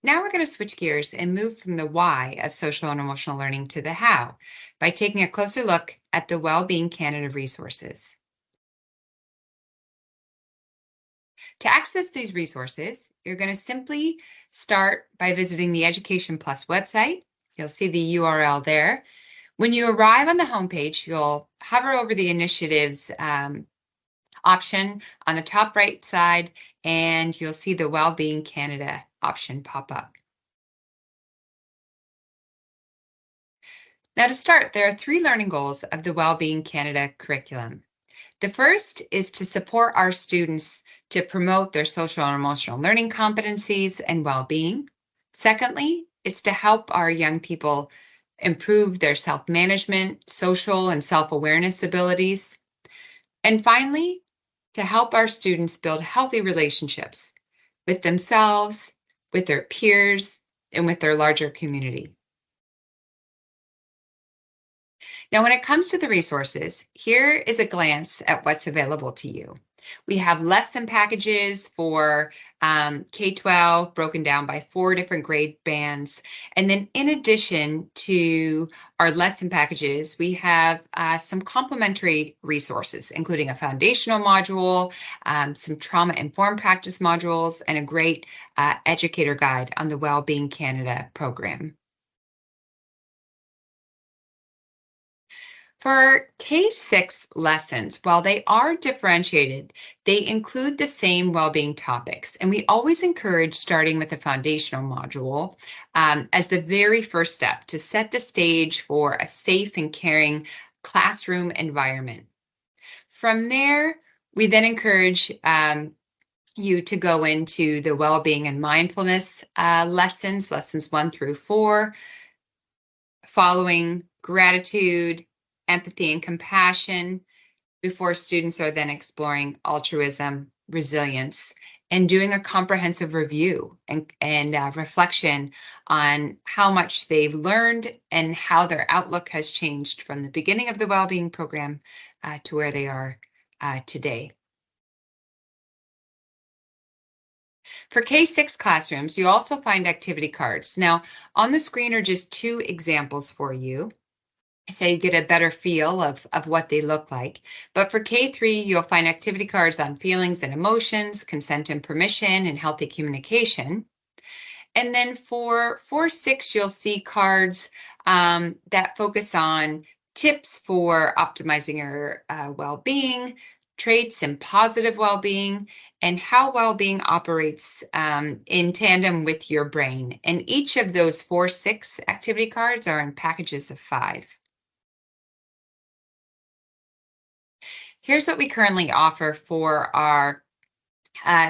Now we're going to switch gears and move from the why of social and emotional learning to the how by taking a closer look at the Wellbeing Canada resources. To access these resources, you're going to simply start by visiting the Education Plus website. You'll see the URL there. When you arrive on the homepage, you'll hover over the initiatives option on the top right side, and you'll see the Wellbeing Canada option pop up. Now, to start, there are three learning goals of the Wellbeing Canada curriculum. The first is to support our students to promote their social and emotional learning competencies and well-being. Secondly, it's to help our young people improve their self-management, social and self-awareness abilities. And finally, to help our students build healthy relationships with themselves, with their peers, and with their larger community. Now, when it comes to the resources, here is a glance at what's available to you. We have lesson packages for K-12 broken down by 4 different grade bands. And then in addition to our lesson packages, we have some complementary resources, including a foundational module, some trauma-informed practice modules, and a great educator guide on the Wellbeing Canada program. For K-6 lessons, while they are differentiated, they include the same well-being topics. And we always encourage starting with a foundational module as the very first step to set the stage for a safe and caring classroom environment. From there, we then encourage you to go into the well-being and mindfulness lessons 1 through 4, following gratitude, empathy, and compassion, before students are then exploring altruism, resilience, and doing a comprehensive review and reflection on how much they've learned and how their outlook has changed from the beginning of the wellbeing program to where they are today. For K-6 classrooms, you also find activity cards. Now, on the screen are just 2 examples for you, so you get a better feel of what they look like. But for K-3, you'll find activity cards on feelings and emotions, consent and permission, and healthy communication. And then for 4-6, you'll see cards that focus on tips for optimizing your well-being, traits and positive well-being, and how well-being operates in tandem with your brain. And each of those 4-6 activity cards are in packages of 5. Here's what we currently offer for our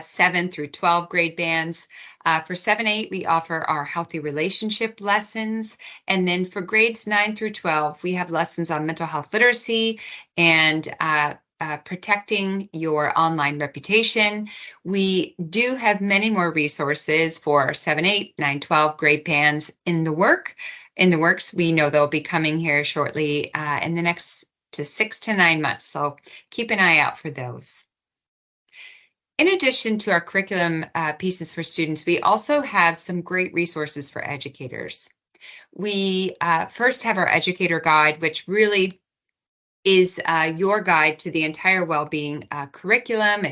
7 through 12 grade bands. For 7-8, we offer our healthy relationship lessons. And then for grades 9 through 12, we have lessons on mental health literacy and protecting your online reputation. We do have many more resources for our 7-8, 9-12 grade bands in the works. We know they'll be coming here shortly in the next 6 to 9 months. So keep an eye out for those. In addition to our curriculum pieces for students, we also have some great resources for educators. We first have our educator guide, which really is your guide to the entire well-being curriculum.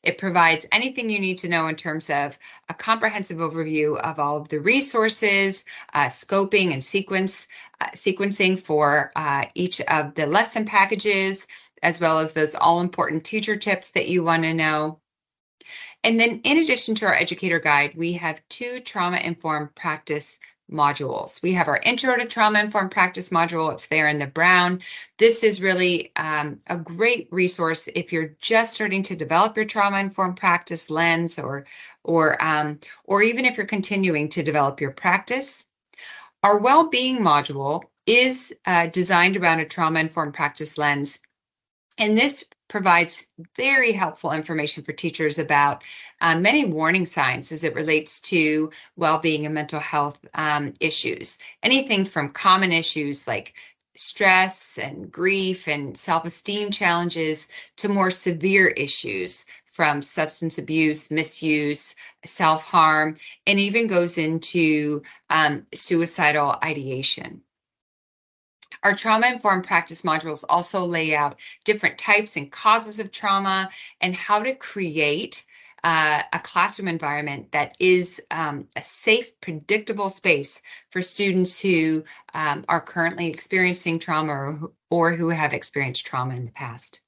It provides anything you need to know in terms of a comprehensive overview of all of the resources, scoping and sequencing for each of the lesson packages, as well as those all-important teacher tips that you want to know. And then in addition to our educator guide, we have 2 trauma-informed practice modules. We have our Intro to Trauma-Informed Practice module. It's there in the brown. This is really a great resource if you're just starting to develop your trauma-informed practice lens, or even if you're continuing to develop your practice. Our well-being module is designed around a trauma-informed practice lens, and this provides very helpful information for teachers about many warning signs as it relates to well-being and mental health issues. Anything from common issues like stress and grief and self-esteem challenges to more severe issues from substance abuse, misuse, self-harm, and even goes into suicidal ideation. Our trauma-informed practice modules also lay out different types and causes of trauma and how to create a classroom environment that is a safe, predictable space for students who are currently experiencing trauma or who have experienced trauma in the past.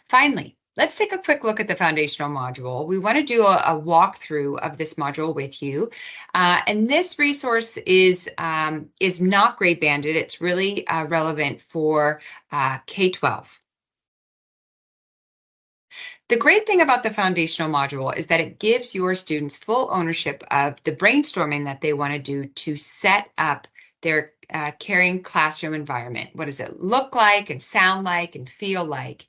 Finally, let's take a quick look at the foundational module. We want to do a walkthrough of this module with you. And this resource is not grade banded. It's really relevant for K-12. The great thing about the foundational module is that it gives your students full ownership of the brainstorming that they want to do to set up their caring classroom environment. What does it look like and sound like and feel like?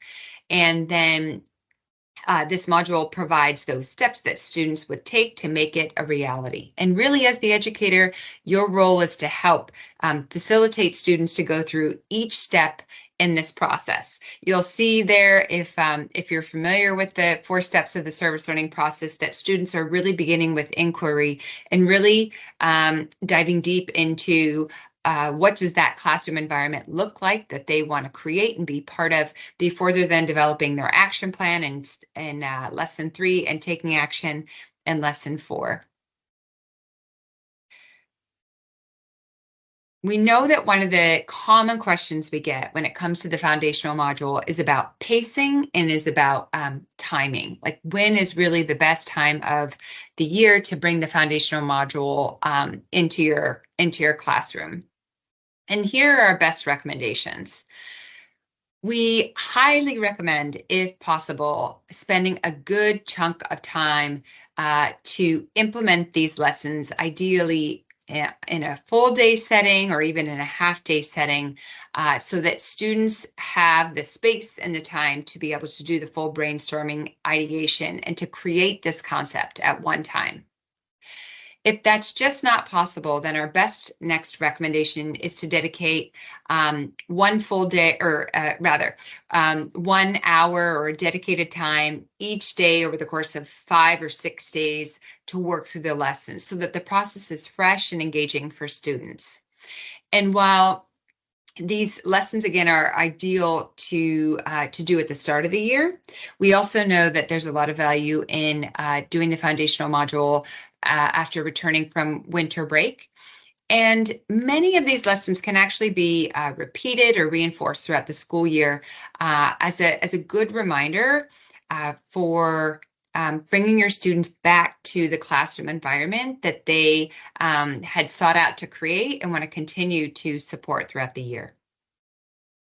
And then this module provides those steps that students would take to make it a reality. And really, as the educator, your role is to help facilitate students to go through each step in this process. You'll see there, if you're familiar with the 4 steps of the service learning process, that students are really beginning with inquiry and really diving deep into what does that classroom environment look like that they want to create and be part of before they're then developing their action plan in lesson 3 and taking action in lesson 4. We know that one of the common questions we get when it comes to the foundational module is about pacing and is about timing. Like, when is really the best time of the year to bring the foundational module into your classroom? And here are our best recommendations. We highly recommend, if possible, spending a good chunk of time to implement these lessons, ideally in a full day setting or even in a half day setting, so that students have the space and the time to be able to do the full brainstorming, ideation, and to create this concept at one time. If that's just not possible, then our best next recommendation is to dedicate one full day, or rather, 1 hour or a dedicated time each day over the course of 5 or 6 days to work through the lessons so that the process is fresh and engaging for students. And while these lessons, again, are ideal to do at the start of the year, we also know that there's a lot of value in doing the foundational module after returning from winter break. And many of these lessons can actually be repeated or reinforced throughout the school year as a good reminder for bringing your students back to the classroom environment that they had sought out to create and want to continue to support throughout the year.